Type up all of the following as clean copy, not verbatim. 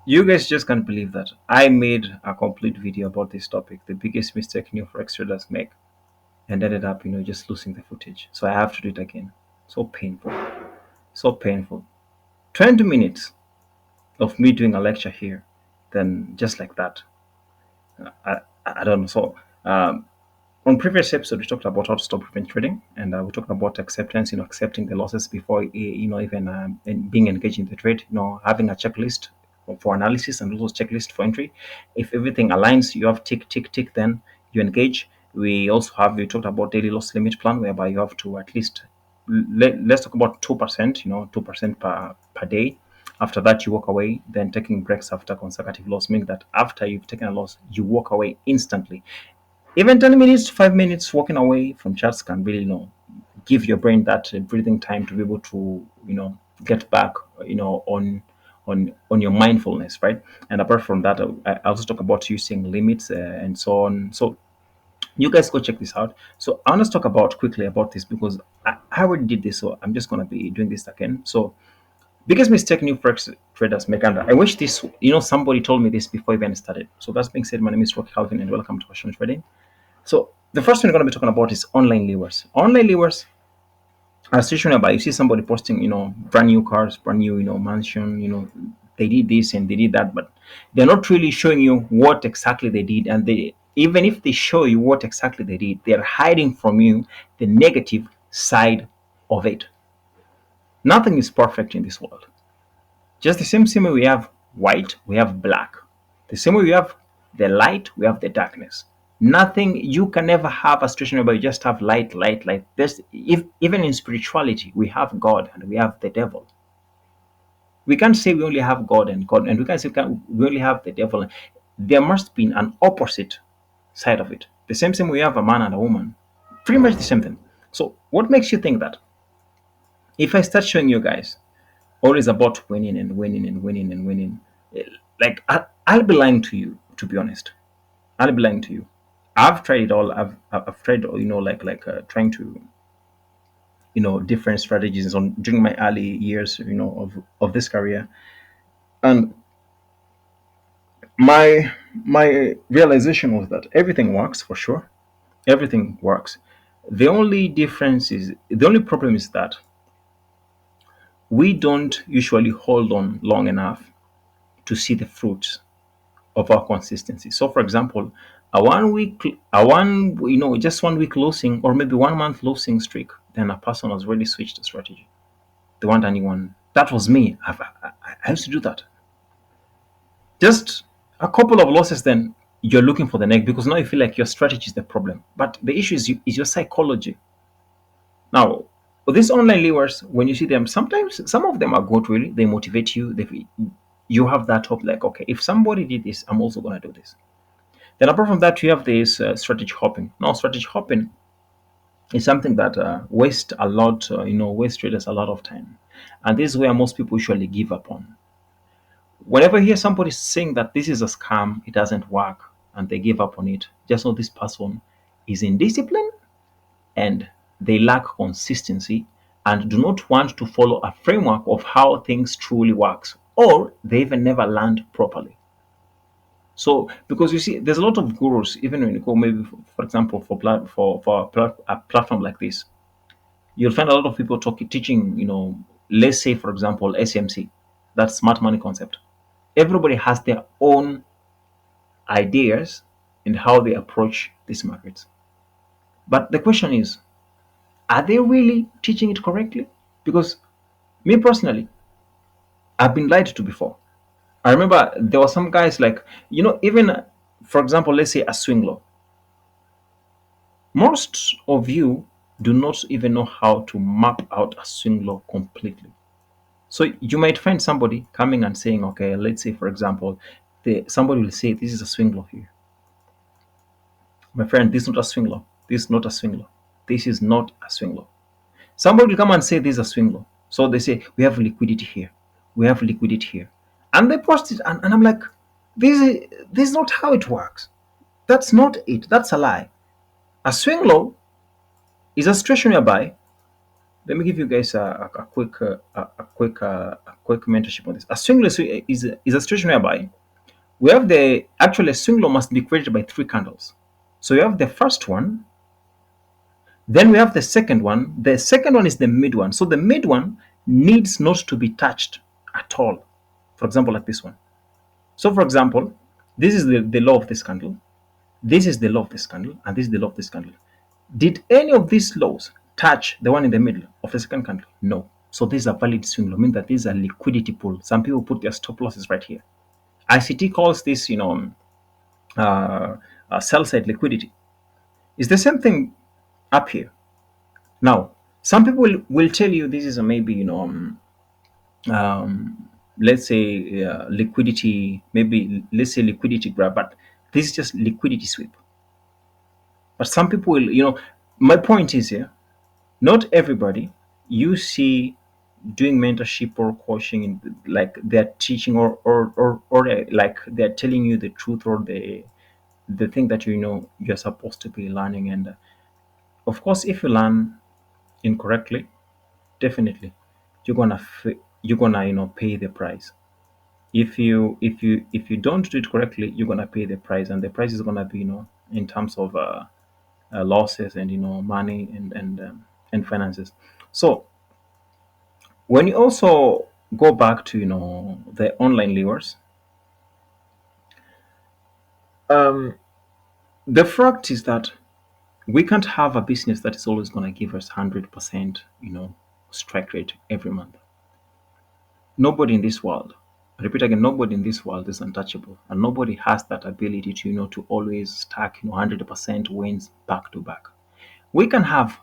You guys just can't believe that I made a complete video about this topic, the biggest mistake new forex traders make, and ended up, just losing the footage. So I have to do it again. So painful, so painful. 20 minutes of me doing a lecture here, then just like that. I don't know. So on previous episode, we talked about how to stop revenge trading, and we talked about acceptance. Accepting the losses before even being engaged in the trade. Having a checklist for analysis and also checklist for entry. If everything aligns, you have tick tick tick. Then you engage. We talked about daily loss limit plan, whereby you have to at least let's talk about 2%. 2% per day. After that, you walk away. Then taking breaks after consecutive loss, meaning that after you've taken a loss, you walk away instantly. Even 10 minutes, 5 minutes walking away from charts can really, give your brain that breathing time to be able to, get back, on your mindfulness, right? And apart from that, I also talk about using limits and so on. So you guys go check this out. So I want to talk about quickly about this because I already did this, so I'm just gonna be doing this again. So biggest mistake new forex traders make, and I wish this, somebody told me this before even started. So that's being said, my name is Rocky Calvin, and welcome to Passion Trading. So the first one we're going to be talking about is online levers. Online levers are situational by you see somebody posting, brand new cars, brand new, mansion, they did this and they did that, but they're not really showing you what exactly they did. And they, even if they show you what exactly they did, they're hiding from you the negative side of it. Nothing is perfect in this world. Just the same way we have white, we have black. The same way we have the light, we have the darkness. Nothing, you can never have a situation where you just have light, light, light. There's, if even in spirituality, we have God and we have the devil. We can't say we only have God, and we can't say we only have the devil. There must be an opposite side of it. The same we have a man and a woman. Pretty much the same thing. So what makes you think that? If I start showing you guys always about winning and winning and winning and winning, like I'll be lying to you, to be honest. I'll be lying to you. I've tried it all. I've tried, trying to, different strategies on during my early years, of this career, and my realization was that everything works for sure. Everything works. The only problem is that we don't usually hold on long enough to see the fruits of our consistency. So, for example, just 1 week losing, or maybe 1 month losing streak, then a person has really switched the strategy. They want anyone. That was me. I used to do that. Just a couple of losses, then you're looking for the next, because now you feel like your strategy is the problem. But the issue is your psychology. Now, these online levers, when you see them, sometimes some of them are good. Really, they motivate you. You have that hope, like, okay, if somebody did this, I'm also gonna do this. Then apart from that, you have this strategy hopping. Now, strategy hopping is something that waste traders a lot of time, and this is where most people usually give up on. Whenever you hear somebody saying that this is a scam, it doesn't work, and they give up on it, just know this person is indisciplined and they lack consistency and do not want to follow a framework of how things truly works, or they even never learned properly. So, because you see, there's a lot of gurus, even when you go, maybe, for example, a platform like this, you'll find a lot of people teaching, let's say, for example, SMC, that smart money concept. Everybody has their own ideas and how they approach these markets. But the question is, are they really teaching it correctly? Because me personally, I've been lied to before. I remember there were some guys like, even, for example, let's say a swing low. Most of you do not even know how to map out a swing low completely. So you might find somebody coming and saying, okay, let's say, for example, somebody will say, this is a swing low here. My friend, this is not a swing low. This is not a swing low. This is not a swing low. Somebody will come and say, this is a swing low. So they say, we have liquidity here. We have liquidity here. And they post it, and I'm like, this is not how it works. That's not it. That's a lie. A swing low is a situation whereby let me give you guys a quick mentorship on this. A swing low is a situation whereby we have the actually a swing low must be created by three candles. So you have the first one, then we have the second one. The second one is the mid one. So the mid one needs not to be touched at all. For example, like this one. So for example, this is the law of this candle. This is the law of this candle, and this is the law of this candle. Did any of these laws touch the one in the middle of the second candle? No. So this is a valid swing law, meaning that this is a liquidity pool. Some people put their stop losses right here. ICT calls this, sell side liquidity. It's the same thing up here. Now, some people will tell you this is a maybe, let's say liquidity, maybe let's say liquidity grab, but this is just liquidity sweep. But some people will, my point is here, not everybody you see doing mentorship or coaching like they're teaching or like they're telling you the truth or the thing that you're supposed to be learning. And of course, if you learn incorrectly, definitely you're gonna pay the price. If you don't do it correctly, you're gonna pay the price, and the price is gonna be in terms of losses and money and finances. So when you also go back to the online levers, um, the fact is that we can't have a business that is always going to give us 100% strike rate every month. Nobody in this world, I repeat again, nobody in this world is untouchable, and nobody has that ability to to always stack 100% wins back to back. We can have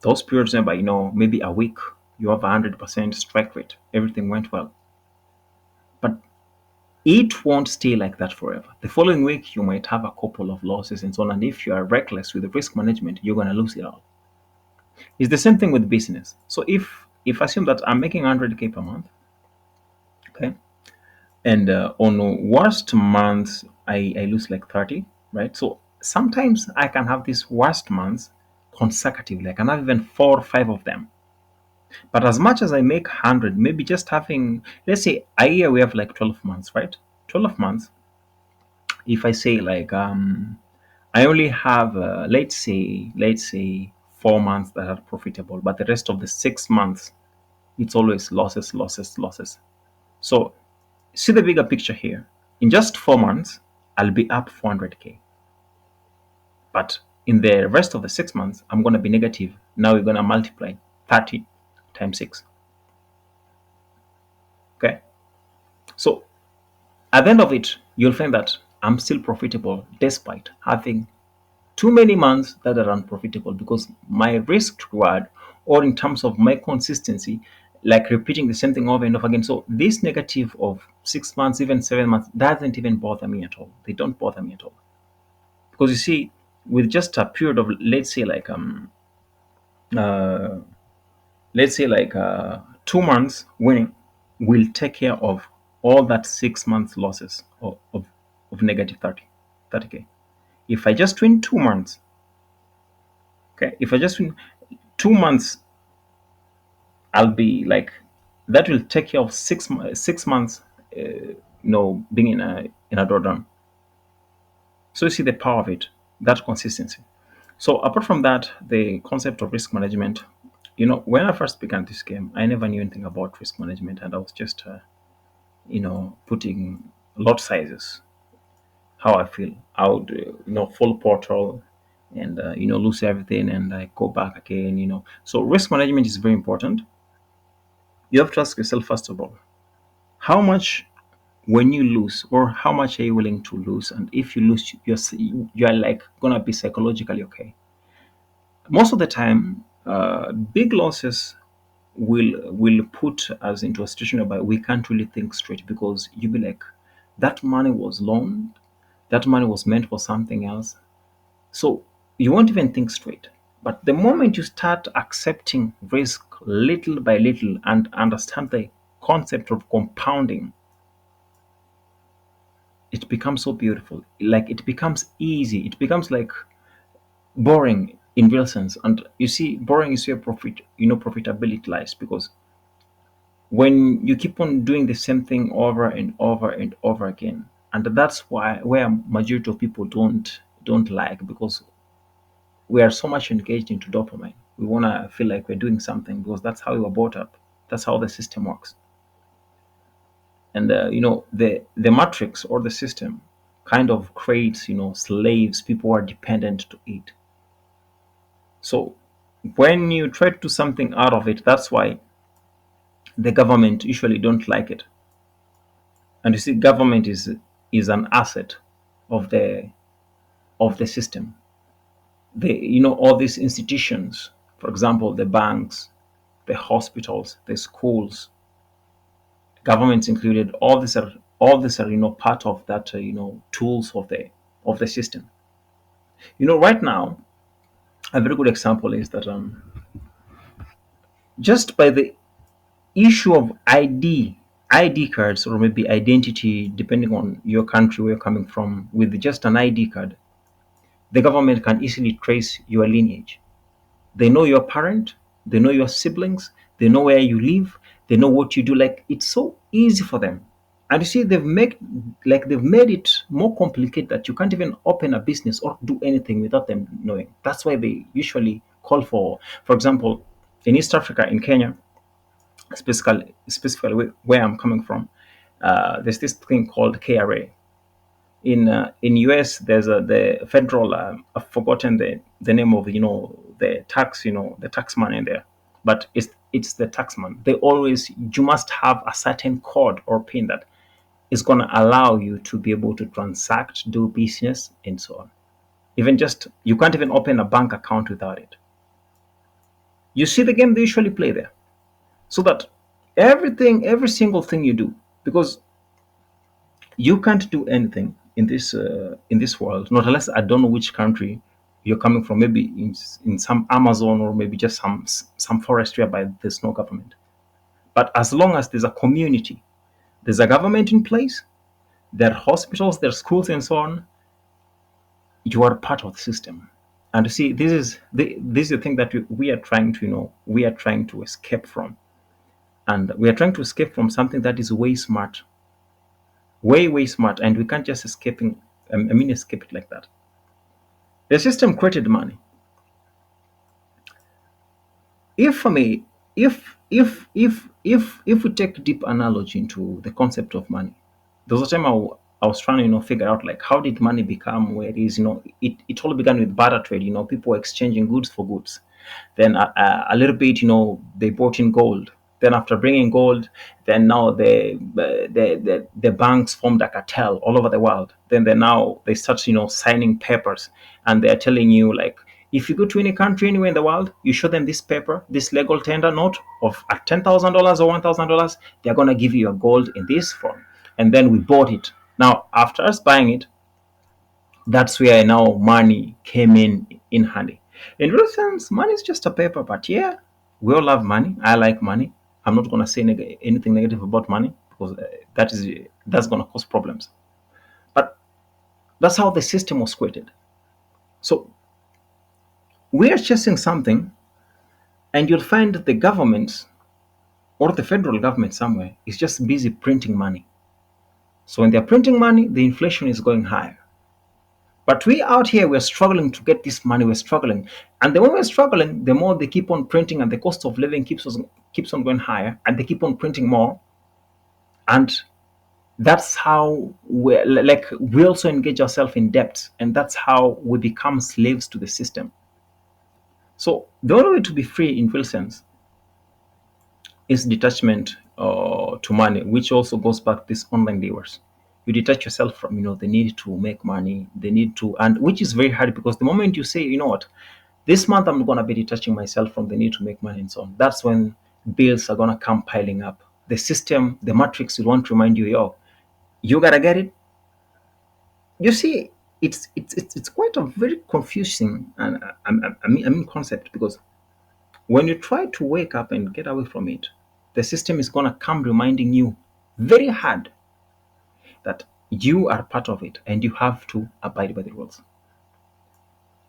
those periods whereby maybe a week you have 100% strike rate, everything went well, but it won't stay like that forever. The following week you might have a couple of losses and so on, and if you are reckless with the risk management, you're going to lose it all. It's the same thing with business. So if I assume that I'm making 100K per month, okay, and on worst months I lose like 30, right? So sometimes I can have these worst months consecutively. I can have even 4 or 5 of them. But as much as I make 100, maybe just having, let's say a year we have like 12 months, right? 12 months. If I say like I only have let's say 4 months that are profitable, but the rest of the 6 months it's always losses, losses, losses. So see the bigger picture here. In just 4 months, I'll be up 400K, but in the rest of the 6 months, I'm gonna be negative. Now we're gonna multiply 30 times 6. Okay, so at the end of it, you'll find that I'm still profitable despite having too many months that are unprofitable, because my risk reward, or in terms of my consistency, like repeating the same thing over and over again. So this negative of 6 months, even 7 months, doesn't even bother me at all. They don't bother me at all, because you see, with just a period of uh, let's say like 2 months winning, will take care of all that 6 months losses of negative 30K. If I just win 2 months, okay, if I just win 2 months, I'll be like, that will take care of 6 months, being in a drawdown. So you see the power of it, that consistency. So apart from that, the concept of risk management. When I first began this game, I never knew anything about risk management, and I was just, putting lot sizes. How I feel, I would, full portal, and lose everything, and I go back again. So risk management is very important. You have to ask yourself, first of all, how much, when you lose, or how much are you willing to lose? And if you lose, you're like gonna be psychologically okay. Most of the time, big losses will put us into a situation whereby we can't really think straight, because you'll be like, that money was loaned, that money was meant for something else. So you won't even think straight. But the moment you start accepting risk little by little and understand the concept of compounding, it becomes so beautiful. Like, it becomes easy. It becomes like boring. in real sense. And you see, borrowing is where profitability lies, because when you keep on doing the same thing over and over and over again, and that's why where majority of people don't like, because we are so much engaged into dopamine. We want to feel like we're doing something because that's how we were brought up. That's how the system works. And the matrix or the system kind of creates slaves. People are dependent to it. So when you try to do something out of it, that's why the government usually don't like it. And you see, government is an asset of the system. All these institutions, for example, the banks, the hospitals, the schools, governments included, all these are part of that tools of the system. Right now, a very good example is that just by the issue of ID cards, or maybe identity, depending on your country where you're coming from, with just an ID card, the government can easily trace your lineage. They know your parent, they know your siblings, they know where you live, they know what you do. Like, it's so easy for them. And you see, they've made it more complicated that you can't even open a business or do anything without them knowing. That's why they usually call for example, in East Africa, in Kenya, specifically where I'm coming from, there's this thing called KRA. In US, there's the federal. I've forgotten the name of the tax the tax man in there, but it's the tax man. You must have a certain code or pin that is going to allow you to be able to transact, do business, and so on. Even just you can't even open a bank account without it. You see the game they usually play there, so that every single thing you do, because you can't do anything in this world, not unless I don't know which country you're coming from. Maybe in some Amazon, or maybe just some forest whereby there's no government. But as long as there's a community, there's a government in place, there are hospitals, there are schools, and so on. You are part of the system. And you see, this is the thing that we are trying to escape from. And we are trying to escape from something that is way smart, way smart, and we can't just escape it like that. The system created money. If for me, if we take deep analogy into the concept of money, there was a time I was trying to figure out, like, how did money become where it is. It all began with barter trade. People were exchanging goods for goods. Then a little bit, they brought in gold. Then after bringing gold, then now the banks formed a cartel all over the world. Then they start signing papers, and they're telling you, like, if you go to any country anywhere in the world, you show them this paper, this legal tender note of $10,000 or $1,000, they're gonna give you your gold in this form. And then we bought it. Now, after us buying it, that's where now money came in handy. In real sense, money is just a paper, but yeah, we all love money. I like money. I'm not gonna say anything negative about money, because that's gonna cause problems. But that's how the system was created. So we are chasing something, and you'll find that the government, or the federal government somewhere, is just busy printing money. So when they're printing money, the inflation is going higher. But we out here, we're struggling to get this money. We're struggling, and the more we're struggling, the more they keep on printing, and the cost of living keeps on going higher, and they keep on printing more. And that's how we also engage ourselves in debt, and that's how we become slaves to the system. So the only way to be free in real sense is detachment to money, which also goes back to these online levers. You detach yourself from the need to make money, the need to, and which is very hard, because the moment you say, what, this month I'm going to be detaching myself from the need to make money and so on, that's when bills are going to come piling up. The system, the matrix, will want to remind you, you gotta get it. You see, it's quite a very confusing and I mean concept, because when you try to wake up and get away from it, the system is going to come reminding you very hard that you are part of it and you have to abide by the rules.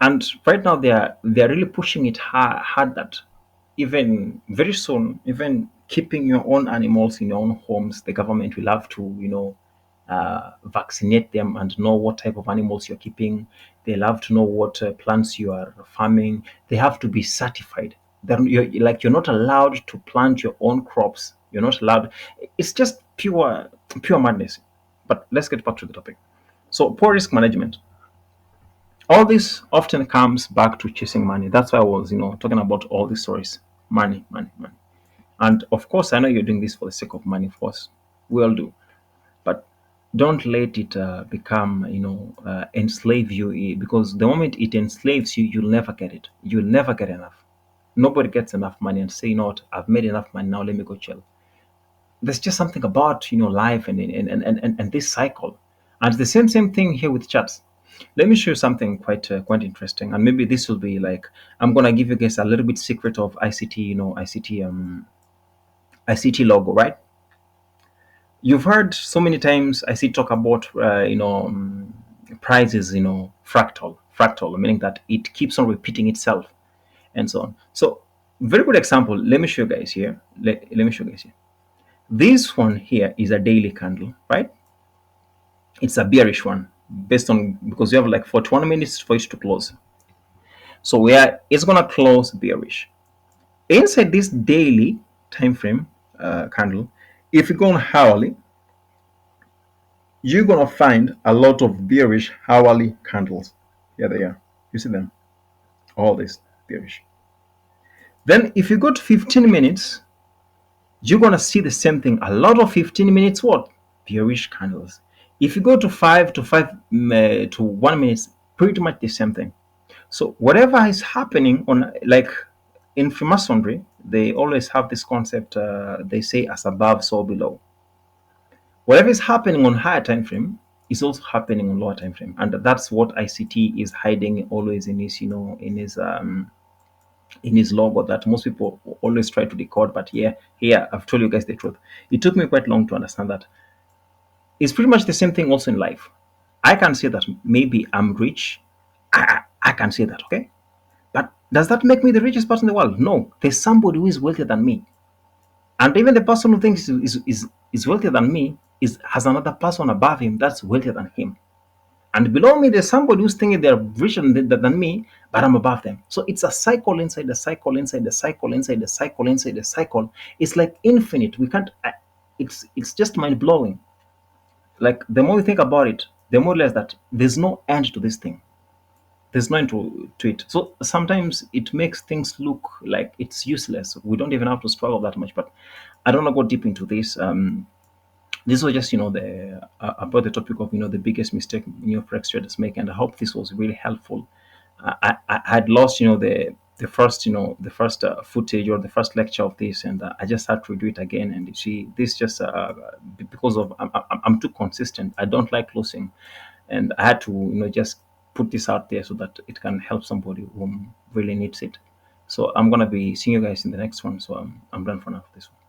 And right now they are really pushing it hard that even very soon, even keeping your own animals in your own homes, the government will have to, vaccinate them and know what type of animals you're keeping. They'll have to know what plants you are farming. They have to be certified. Then you're not allowed to plant your own crops. You're not allowed. It's just pure madness. But let's get back to the topic. So poor risk management, all this often comes back to chasing money. That's why I was, talking about all these stories. Money, money, money. And of course, I know you're doing this for the sake of money, of course. We all do. But don't let it become, enslave you, because the moment it enslaves you, you'll never get it. You'll never get enough. Nobody gets enough money and say, you know what, I've made enough money, now let me go chill. There's just something about, life and this cycle. And the same thing here with charts. Let me show you something quite interesting, and maybe this will be like, I'm gonna give you guys a little bit secret of ICT, ICT logo, right? You've heard so many times I see talk about prices, fractal, meaning that it keeps on repeating itself and so on. So very good example. Let me show you guys here. Let me show you guys here. This one here is a daily candle, right? It's a bearish one based on, because you have like 41 minutes for it to close. So it's gonna close bearish. Inside this daily time frame candle, if you go on hourly, you're gonna find a lot of bearish hourly candles. Here they are. You see them? All this bearish. Then if you go to 15 minutes, you're gonna see the same thing. A lot of 15 minutes what? Bearish candles. If you go to 1 minutes, pretty much the same thing. So whatever is happening on, like in Freemasonry, they always have this concept. They say as above, so below. Whatever is happening on higher time frame is also happening on lower time frame, and that's what ICT is hiding always in his, in his logo that most people always try to decode. But yeah, here I've told you guys the truth. It took me quite long to understand that. It's pretty much the same thing also in life. I can say that maybe I'm rich. I can say that, okay? But does that make me the richest person in the world? No. There's somebody who is wealthier than me. And even the person who thinks is wealthier than me has another person above him that's wealthier than him. And below me, there's somebody who's thinking they're richer than me, but I'm above them. So it's a cycle inside the cycle, inside the cycle, inside the cycle, inside the cycle. It's like infinite. We can't. It's just mind blowing. Like the more we think about it, the more we realize that there's no end to this thing. There's no end to it. So sometimes it makes things look like it's useless. We don't even have to struggle that much. But I don't want to go deep into this. This was just, the about the topic of, the biggest mistake Forex traders make, and I hope this was really helpful. I had lost, the first footage or the first lecture of this, and I just had to do it again. And you see, this just because of I'm too consistent. I don't like losing, and I had to, just put this out there so that it can help somebody who really needs it. So I'm gonna be seeing you guys in the next one. So I'm done for now. This one.